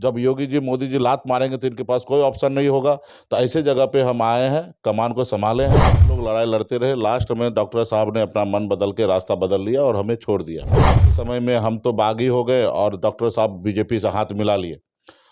जब योगी जी मोदी जी लात मारेंगे तो इनके पास कोई ऑप्शन नहीं होगा। तो ऐसे जगह पे हम आए हैं, कमान को संभाले हैं। हम लोग लड़ाई लड़ते रहे, लास्ट में डॉक्टर साहब ने अपना मन बदल के रास्ता बदल लिया और हमें छोड़ दिया। इस समय में हम तो बागी हो गए और डॉक्टर साहब बीजेपी से हाथ मिला लिए,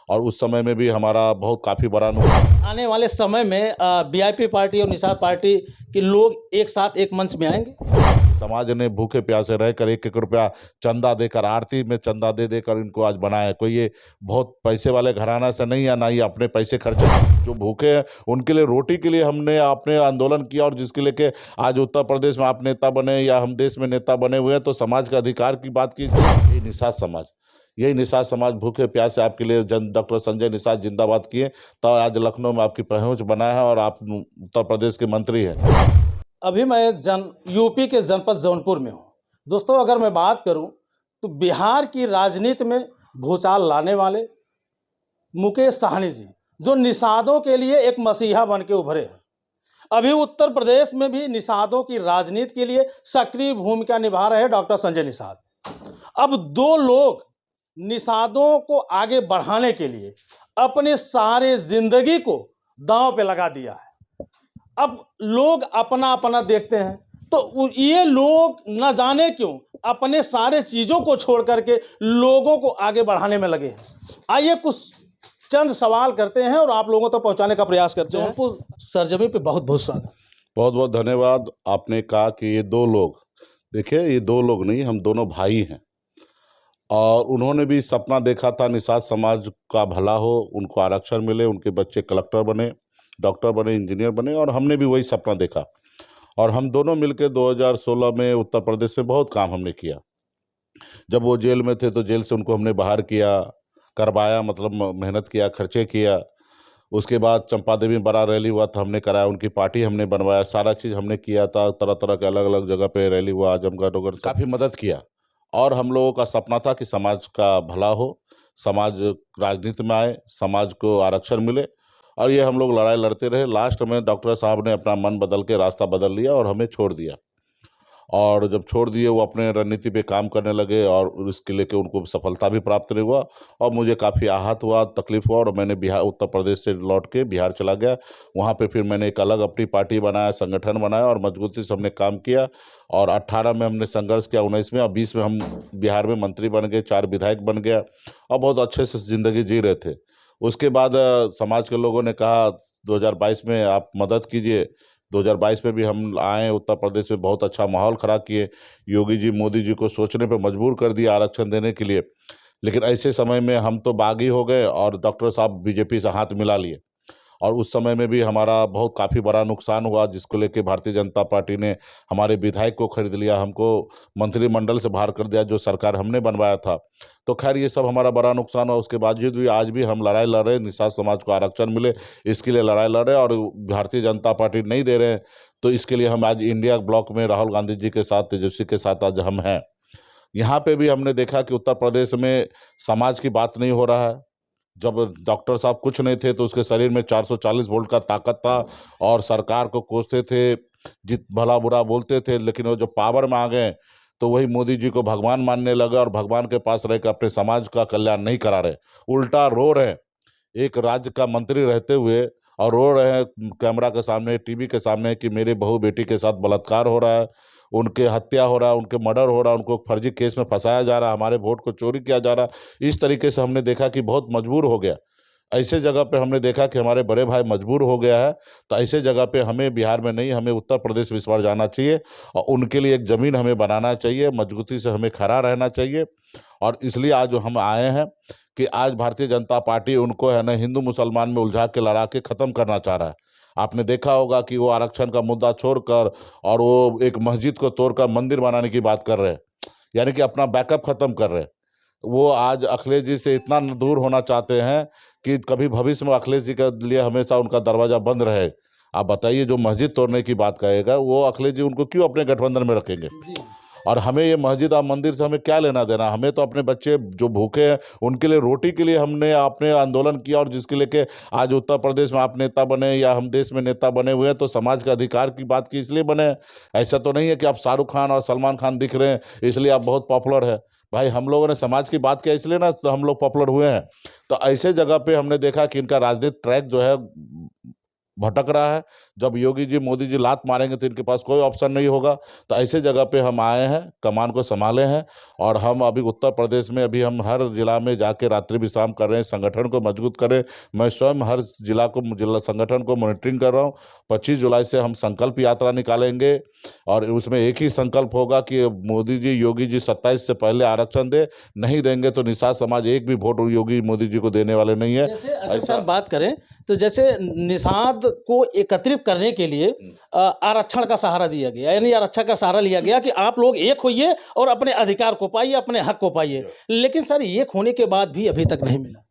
और उस समय में भी हमारा बहुत काफ़ी बड़ा नुकसान। आने वाले समय में वीआईपी पार्टी और निषाद पार्टी के लोग एक साथ एक मंच में आएंगे। समाज ने भूखे प्यासे रहकर 1-1 रुपया चंदा देकर, आरती में चंदा दे देकर इनको आज बनाया है। कोई ये बहुत पैसे वाले घराना से नहीं, या ना ही अपने पैसे खर्चे। जो भूखे हैं उनके लिए रोटी के लिए हमने अपने आंदोलन किया, और जिसके लेके आज उत्तर प्रदेश में आप नेता बने या हम देश में नेता बने हुए हैं, तो समाज के अधिकार की बात की। यही निषाद समाज, यही निषाद समाज भूखे प्यासे आपके लिए डॉक्टर संजय निषाद जिंदाबाद किए, तो आज लखनऊ में आपकी पहुंच बना है और आप उत्तर प्रदेश के मंत्री हैं। अभी मैं यूपी के जनपद जौनपुर में हूँ। दोस्तों, अगर मैं बात करूँ तो बिहार की राजनीति में भूचाल लाने वाले मुकेश साहनी जी, जो निषादों के लिए एक मसीहा बन के उभरे हैं, अभी उत्तर प्रदेश में भी निषादों की राजनीति के लिए सक्रिय भूमिका निभा रहे हैं डॉक्टर संजय निषाद। अब दो लोग निषादों को आगे बढ़ाने के लिए अपने सारे जिंदगी को दांव पे लगा दिया है। अब लोग अपना अपना देखते हैं, तो ये लोग न जाने क्यों अपने सारे चीज़ों को छोड़ करके लोगों को आगे बढ़ाने में लगे हैं। आइए कुछ चंद सवाल करते हैं और आप लोगों तक पहुंचाने का प्रयास करते हैं। जौनपुर सरजमी पे बहुत बहुत स्वागत। बहुत बहुत धन्यवाद। आपने कहा कि ये दो लोग, देखिए ये दो लोग नहीं, हम दोनों भाई हैं, और उन्होंने भी सपना देखा था निषाद समाज का भला हो, उनको आरक्षण मिले, उनके बच्चे कलेक्टर बने, डॉक्टर बने, इंजीनियर बने, और हमने भी वही सपना देखा। और हम दोनों मिलकर 2016 में उत्तर प्रदेश में बहुत काम हमने किया। जब वो जेल में थे तो जेल से उनको हमने बाहर किया, करवाया, मतलब मेहनत किया, खर्चे किया। उसके बाद चंपा देवी में बड़ा रैली हुआ था, हमने कराया, उनकी पार्टी हमने बनवाया, सारा चीज़ हमने किया था। तरह तरह के अलग अलग जगह पे रैली हुआ, आजमगढ़ वगैरह, काफ़ी मदद किया। और हम लोगों का सपना था कि समाज का भला हो, समाज राजनीति में आए, समाज को आरक्षण मिले, और ये हम लोग लड़ाई लड़ते रहे। लास्ट में डॉक्टर साहब ने अपना मन बदल के रास्ता बदल लिया और हमें छोड़ दिया। और जब छोड़ दिए, वो अपने रणनीति पे काम करने लगे, और इसके लेके उनको सफलता भी प्राप्त नहीं हुआ, और मुझे काफ़ी आहत हुआ, तकलीफ हुआ, और मैंने उत्तर प्रदेश से लौट के बिहार चला गया। वहाँ पे फिर मैंने एक अलग अपनी पार्टी बनाया, संगठन बनाया, और मजबूती से हमने काम किया। और 18 में हमने संघर्ष किया, 19 में, और 20 में हम बिहार में मंत्री बन गए, 4 विधायक बन गया, और बहुत अच्छे से ज़िंदगी जी रहे थे। उसके बाद समाज के लोगों ने कहा 2022 में आप मदद कीजिए। 2022 में भी हम आए उत्तर प्रदेश में, बहुत अच्छा माहौल खड़ा किए, योगी जी मोदी जी को सोचने पे मजबूर कर दिया आरक्षण देने के लिए। लेकिन ऐसे समय में हम तो बागी हो गए और डॉक्टर साहब बीजेपी से हाथ मिला लिए, और उस समय में भी हमारा बहुत काफ़ी बड़ा नुकसान हुआ, जिसको लेके भारतीय जनता पार्टी ने हमारे विधायक को खरीद लिया, हमको मंत्रिमंडल से बाहर कर दिया, जो सरकार हमने बनवाया था। तो खैर ये सब हमारा बड़ा नुकसान हुआ। उसके बावजूद भी आज भी हम लड़ाई लड़ रहे हैं, निषाद समाज को आरक्षण मिले, इसके लिए लड़ाई लड़ रहे हैं, और भारतीय जनता पार्टी नहीं दे रहे हैं। तो इसके लिए हम आज इंडिया ब्लॉक में राहुल गांधी जी के साथ, तेजस्वी के साथ आज हम हैं। यहाँ पे भी हमने देखा कि उत्तर प्रदेश में समाज की बात नहीं हो रहा है। जब डॉक्टर साहब कुछ नहीं थे तो उसके शरीर में 440 वोल्ट का ताकत था, और सरकार को कोसते थे, जित भला बुरा बोलते थे। लेकिन वो जो पावर में आ गए तो वही मोदी जी को भगवान मानने लगे, और भगवान के पास रह कर अपने समाज का कल्याण नहीं करा रहे, उल्टा रो रहे हैं। एक राज्य का मंत्री रहते हुए और रो रहे हैं कैमरा के सामने, टीवी के सामने, कि मेरे बहू बेटी के साथ बलात्कार हो रहा है, उनके हत्या हो रहा है, उनके मर्डर हो रहा है, उनको फर्जी केस में फंसाया जा रहा है, हमारे वोट को चोरी किया जा रहा है। इस तरीके से हमने देखा कि बहुत मजबूर हो गया। ऐसे जगह पे हमने देखा कि हमारे बड़े भाई मजबूर हो गया है, तो ऐसे जगह पे हमें बिहार में नहीं, हमें उत्तर प्रदेश में इस बार जाना चाहिए, और उनके लिए एक ज़मीन हमें बनाना चाहिए, मजबूती से हमें खड़ा रहना चाहिए। और इसलिए आज हम आए हैं कि आज भारतीय जनता पार्टी उनको है ना हिंदू मुसलमान में उलझा के लड़ा के ख़त्म करना चाह रहा है। आपने देखा होगा कि वो आरक्षण का मुद्दा छोड़कर और वो एक मस्जिद को तोड़कर मंदिर बनाने की बात कर रहे हैं, यानी कि अपना बैकअप ख़त्म कर रहे हैं। वो आज अखिलेश जी से इतना दूर होना चाहते हैं कि कभी भविष्य में अखिलेश जी के लिए हमेशा उनका दरवाज़ा बंद रहे। आप बताइए, जो मस्जिद तोड़ने की बात कहेगा वो अखिलेश जी उनको क्यों अपने गठबंधन में रखेंगे? और हमें ये मस्जिद और मंदिर से हमें क्या लेना देना? हमें तो अपने बच्चे जो भूखे हैं उनके लिए रोटी के लिए हमने अपने आंदोलन किया, और जिसके लेके आज उत्तर प्रदेश में आप नेता बने या हम देश में नेता बने हुए हैं, तो समाज के अधिकार की बात की इसलिए बने हैं। ऐसा तो नहीं है कि आप शाहरुख खान और सलमान खान दिख रहे हैं इसलिए आप बहुत पॉपुलर है। भाई हम लोगों ने समाज की बात किया इसलिए ना तो हम लोग पॉपुलर हुए हैं। तो ऐसे जगह पे हमने देखा कि इनका राजनीतिक ट्रैक जो है भटक रहा है। जब योगी जी मोदी जी लात मारेंगे तो इनके पास कोई ऑप्शन नहीं होगा। तो ऐसे जगह पे हम आए हैं, कमान को संभाले हैं। और हम अभी उत्तर प्रदेश में अभी हम हर जिला में जाके रात्रि विश्राम कर रहे हैं, संगठन को मजबूत करें। मैं स्वयं हर जिला संगठन को मॉनिटरिंग कर रहा हूँ। 25 जुलाई से हम संकल्प यात्रा निकालेंगे और उसमें एक ही संकल्प होगा कि मोदी जी योगी जी 27 से पहले आरक्षण दे, नहीं देंगे तो निषाद समाज एक भी वोट योगी मोदी जी को देने वाले नहीं है। जैसे अगर ऐसा सर बात करें तो जैसे निषाद को एकत्रित करने के लिए आरक्षण का सहारा दिया गया, यानी आरक्षण का सहारा लिया गया कि आप लोग एक होइए और अपने अधिकार को पाइए, अपने हक को पाइए। लेकिन सर एक होने के बाद भी अभी तक नहीं मिला।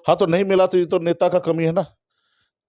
हाँ, तो नहीं मिला तो ये तो नेता का कमी है ना।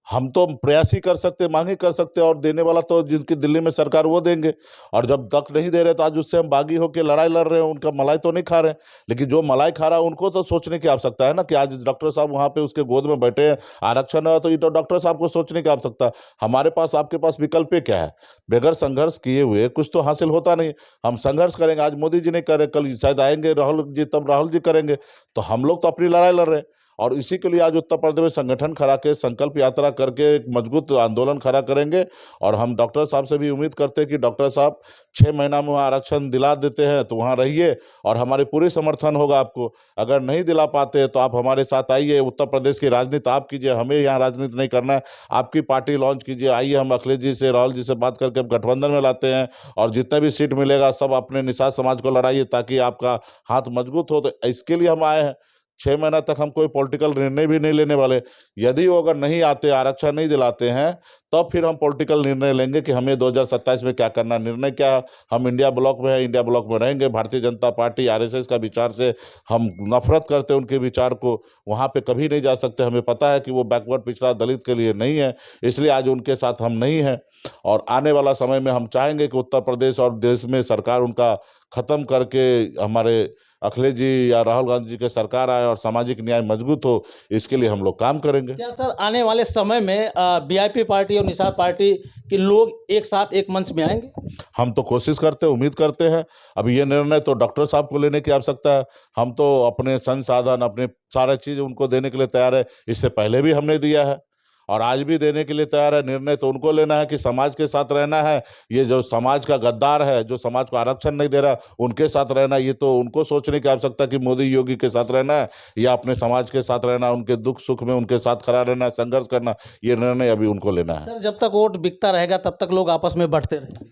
हम तो प्रयास ही कर सकते, मांग ही कर सकते, और देने वाला तो जिनकी दिल्ली में सरकार वो देंगे। और जब तक नहीं दे रहे तो आज उससे हम बागी होकर लड़ाई लड़ रहे हैं, उनका मलाई तो नहीं खा रहे हैं। लेकिन जो मलाई खा रहा है उनको तो सोचने की आवश्यकता है ना कि आज डॉक्टर साहब वहाँ पे उसके गोद में बैठे हैं, आरक्षण है, तो ये तो डॉक्टर साहब को सोचने की आवश्यकता है। हमारे पास, आपके पास विकल्प क्या है? बगैर संघर्ष किए हुए कुछ तो हासिल होता नहीं। हम संघर्ष करेंगे, आज मोदी जी नहीं कर रहे, कल शायद आएंगे राहुल जी, तब राहुल जी करेंगे। तो हम लोग तो अपनी लड़ाई लड़ रहे हैं। और इसी के लिए आज उत्तर प्रदेश में संगठन खड़ा के संकल्प यात्रा करके एक मजबूत आंदोलन खड़ा करेंगे। और हम डॉक्टर साहब से भी उम्मीद करते हैं कि डॉक्टर साहब 6 महीना में वहाँ आरक्षण दिला देते हैं तो वहाँ रहिए, और हमारे पूरी समर्थन होगा आपको। अगर नहीं दिला पाते तो आप हमारे साथ आइए, उत्तर प्रदेश की राजनीति आप कीजिए, हमें यहाँ राजनीति नहीं करना है। आपकी पार्टी लॉन्च कीजिए, आइए, हम अखिलेश जी से, राहुल जी से बात करके अब गठबंधन में लाते हैं। और जितने भी सीट मिलेगा सब अपने निषाद समाज को लड़ाइए ताकि आपका हाथ मजबूत हो। तो इसके लिए हम आए हैं। 6 महीना तक हम कोई पॉलिटिकल निर्णय भी नहीं लेने वाले। यदि वो अगर नहीं आते, आरक्षण नहीं दिलाते हैं, तब फिर हम पॉलिटिकल निर्णय लेंगे कि हमें 2027 में क्या करना है। निर्णय क्या? हम इंडिया ब्लॉक में है, इंडिया ब्लॉक में रहेंगे। भारतीय जनता पार्टी आरएसएस का विचार से हम नफरत करते हैं, उनके विचार को वहाँ पे कभी नहीं जा सकते। हमें पता है कि वो बैकवर्ड पिछड़ा दलित के लिए नहीं है, इसलिए आज उनके साथ हम नहीं हैं। और आने वाला समय में हम चाहेंगे कि उत्तर प्रदेश और देश में सरकार उनका खत्म करके हमारे अखिलेश जी या राहुल गांधी जी की सरकार आए और सामाजिक न्याय मजबूत हो, इसके लिए हम लोग काम करेंगे। क्या सर आने वाले समय में वीआईपी पार्टी और निषाद पार्टी के लोग एक साथ एक मंच में आएंगे? हम तो कोशिश करते हैं, उम्मीद करते हैं। अब ये निर्णय तो डॉक्टर साहब को लेने की आवश्यकता है। हम तो अपने संसाधन, अपने सारा चीज़ उनको देने के लिए तैयार है। इससे पहले भी हमने दिया है और आज भी देने के लिए तैयार है। निर्णय तो उनको लेना है कि समाज के साथ रहना है। ये जो समाज का गद्दार है, जो समाज को आरक्षण नहीं दे रहा, उनके साथ रहना है। ये तो उनको सोचने की आवश्यकता है कि मोदी योगी के साथ रहना है या अपने समाज के साथ रहना है, उनके दुख सुख में उनके साथ खड़ा रहना है, संघर्ष करना। ये निर्णय अभी उनको लेना है। सर जब तक वोट बिकता रहेगा तब तक लोग आपस में बढ़ते रहेंगे।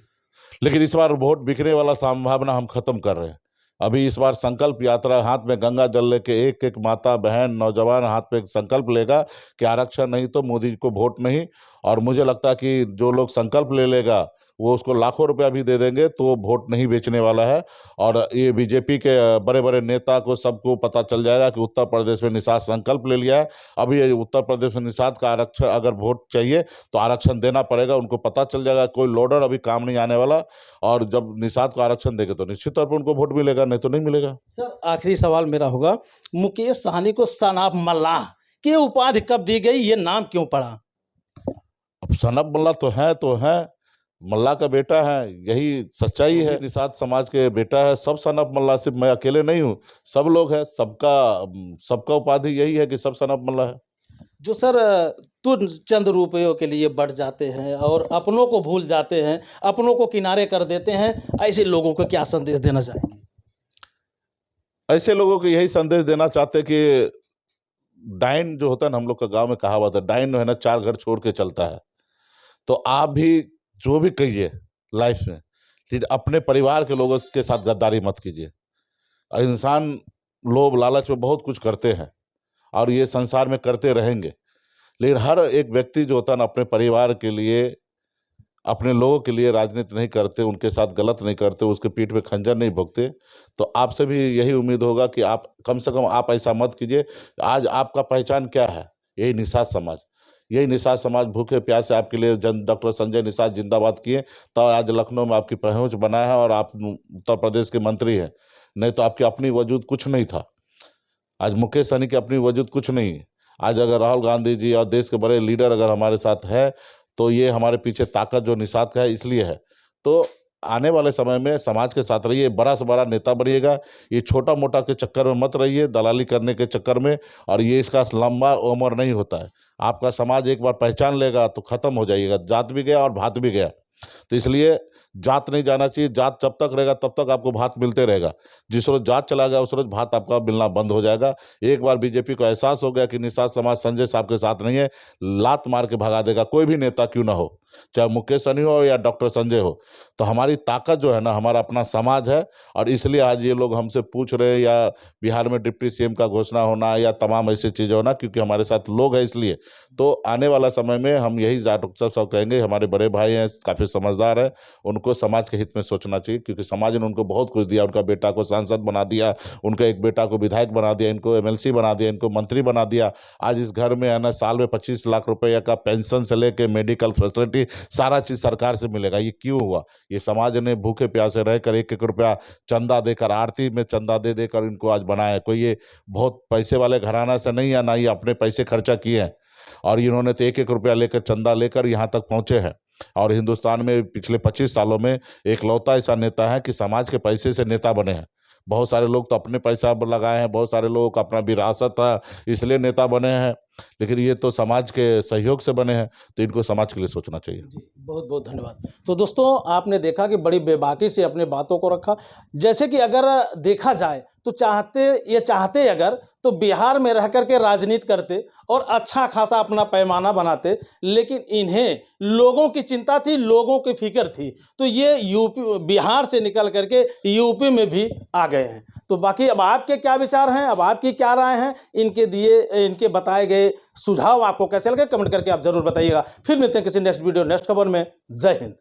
लेकिन इस बार वोट बिकने वाला संभावना हम खत्म कर रहे हैं। अभी इस बार संकल्प यात्रा, हाथ में गंगा जल लेके एक एक माता बहन नौजवान हाथ में एक संकल्प लेगा कि आरक्षण नहीं तो मोदी को वोट नहीं। और मुझे लगता है कि जो लोग संकल्प ले लेगा वो उसको लाखों रुपया भी दे देंगे तो वो वोट नहीं बेचने वाला है। और ये बीजेपी के बड़े बड़े नेता को सबको पता चल जाएगा कि उत्तर प्रदेश में निषाद संकल्प ले लिया है। अभी ये उत्तर प्रदेश में निषाद का आरक्षण अगर वोट चाहिए तो आरक्षण देना पड़ेगा, उनको पता चल जाएगा। कोई लोडर अभी काम नहीं आने वाला। और जब निषाद को आरक्षण देंगे तो निश्चित तौर पर उनको वोट मिलेगा, नहीं तो नहीं मिलेगा। सर आखिरी सवाल मेरा होगा, मुकेश सहनी को सन ऑफ मल्लाह की उपाधि कब दी गई, ये नाम क्यों पड़ा? अब सनब मल्ला तो है, मल्ला का बेटा है, यही सच्चाई है। निषाद समाज के बेटा है, सब सनब मल्ला, सिर्फ मैं अकेले नहीं हूँ, सब लोग हैं। सबका उपाधि यही है कि सब सनब मल्ला है। जो सर तुम चंद रुपयों के लिए बढ़ जाते हैं और अपनों को भूल जाते हैं, अपनों को किनारे कर देते हैं, ऐसे लोगों को क्या संदेश देना चाहेंगे? ऐसे लोगों को यही संदेश देना चाहते हैं कि डाइन जो होता है ना, हम लोग का गांव में कहावत है, डाइन जो है ना 4 घर छोड़ के चलता है। तो आप भी जो भी कहिए लाइफ में, लेकिन अपने परिवार के लोगों के साथ गद्दारी मत कीजिए। इंसान लोभ लालच में बहुत कुछ करते हैं और ये संसार में करते रहेंगे। लेकिन हर एक व्यक्ति जो होता है ना, अपने परिवार के लिए, अपने लोगों के लिए राजनीति नहीं करते, उनके साथ गलत नहीं करते, उसके पीठ में खंजर नहीं भोंकते। तो आपसे भी यही उम्मीद होगा कि आप कम से कम आप ऐसा मत कीजिए। आज आपका पहचान क्या है? यही निषाद समाज। यही निषाद समाज भूखे प्यासे आपके लिए जन डॉक्टर संजय निषाद जिंदाबाद किए, तो आज लखनऊ में आपकी पहुंच बना है और आप उत्तर प्रदेश के मंत्री हैं। नहीं तो आपकी अपनी वजूद कुछ नहीं था। आज मुकेश सहनी की अपनी वजूद कुछ नहीं है। आज अगर राहुल गांधी जी और देश के बड़े लीडर अगर हमारे साथ है तो ये हमारे पीछे ताकत जो निषाद का है इसलिए है। तो आने वाले समय में समाज के साथ रहिए, बड़ा से बड़ा नेता बनिएगा। ये छोटा-मोटा के चक्कर में मत रहिए, दलाली करने के चक्कर में, और ये इसका लंबा उम्र नहीं होता है। आपका समाज एक बार पहचान लेगा तो खत्म हो जाइएगा, जात भी गया और भात भी गया। तो इसलिए जात नहीं जाना चाहिए, जात जब तक रहेगा तब तक आपको भात मिलते रहेगा। जिस रोज़ जात चला गया उस रोज़ भात आपका मिलना बंद हो जाएगा। एक बार बीजेपी को एहसास हो गया कि निषाद समाज संजय साहब के साथ नहीं है, लात मार के भगा देगा, कोई भी नेता क्यों ना हो, चाहे मुकेश सहनी हो या डॉक्टर संजय हो। तो हमारी ताकत जो है ना, हमारा अपना समाज है, और इसलिए आज ये लोग हमसे पूछ रहे हैं, या बिहार में डिप्टी सीएम का घोषणा होना या तमाम ऐसी चीज़ें होना, क्योंकि हमारे साथ लोग हैं इसलिए। तो आने वाला समय में हम यही डॉक्टर साहब कहेंगे, हमारे बड़े भाई हैं, काफ़ी समझदार हैं, उनको समाज के हित में सोचना चाहिए, क्योंकि समाज ने उनको बहुत कुछ दिया। उनका बेटा को सांसद बना दिया, उनका एक बेटा को विधायक बना दिया, इनको एमएलसी बना दिया, इनको मंत्री बना दिया। आज इस घर में है ना, साल में 25 लाख रुपए का पेंशन से लेके मेडिकल फैसिलिटी सारा चीज़ सरकार से मिलेगा। ये क्यों हुआ? ये समाज ने भूखे प्यासे रहकर 1-1 रुपया चंदा देकर, आरती में चंदा दे देकर इनको आज बनाया है। कोई ये बहुत पैसे वाले घराना से नहीं है, ना ये अपने पैसे खर्चा किए हैं, और इन्होंने तो 1-1 रुपया लेकर, चंदा लेकर यहाँ तक पहुँचे हैं। और हिंदुस्तान में पिछले 25 सालों में एकलौता ऐसा नेता है कि समाज के पैसे से नेता बने हैं। बहुत सारे लोग तो अपने पैसा लगाए हैं, बहुत सारे लोगों का अपना विरासत है, इसलिए नेता बने हैं, लेकिन ये तो समाज के सहयोग से बने हैं, तो इनको समाज के लिए सोचना चाहिए। जी, बहुत बहुत धन्यवाद। तो दोस्तों, आपने देखा कि बड़ी बेबाकी से अपने बातों को रखा। जैसे कि अगर देखा जाए तो चाहते अगर तो बिहार में रह कर के राजनीति करते और अच्छा खासा अपना पैमाना बनाते, लेकिन इन्हें लोगों की चिंता थी, लोगों की फ़िक्र थी, तो ये यूपी बिहार से निकल कर के यूपी में भी आ गए हैं। तो बाकी अब आपके क्या विचार हैं, अब आपकी क्या राय है, इनके बताए गए सुझाव आपको कैसे लगे, कमेंट करके आप ज़रूर बताइएगा। फिर मिलते हैं किसी नेक्स्ट वीडियो, नेक्स्ट खबर में। जय हिंद।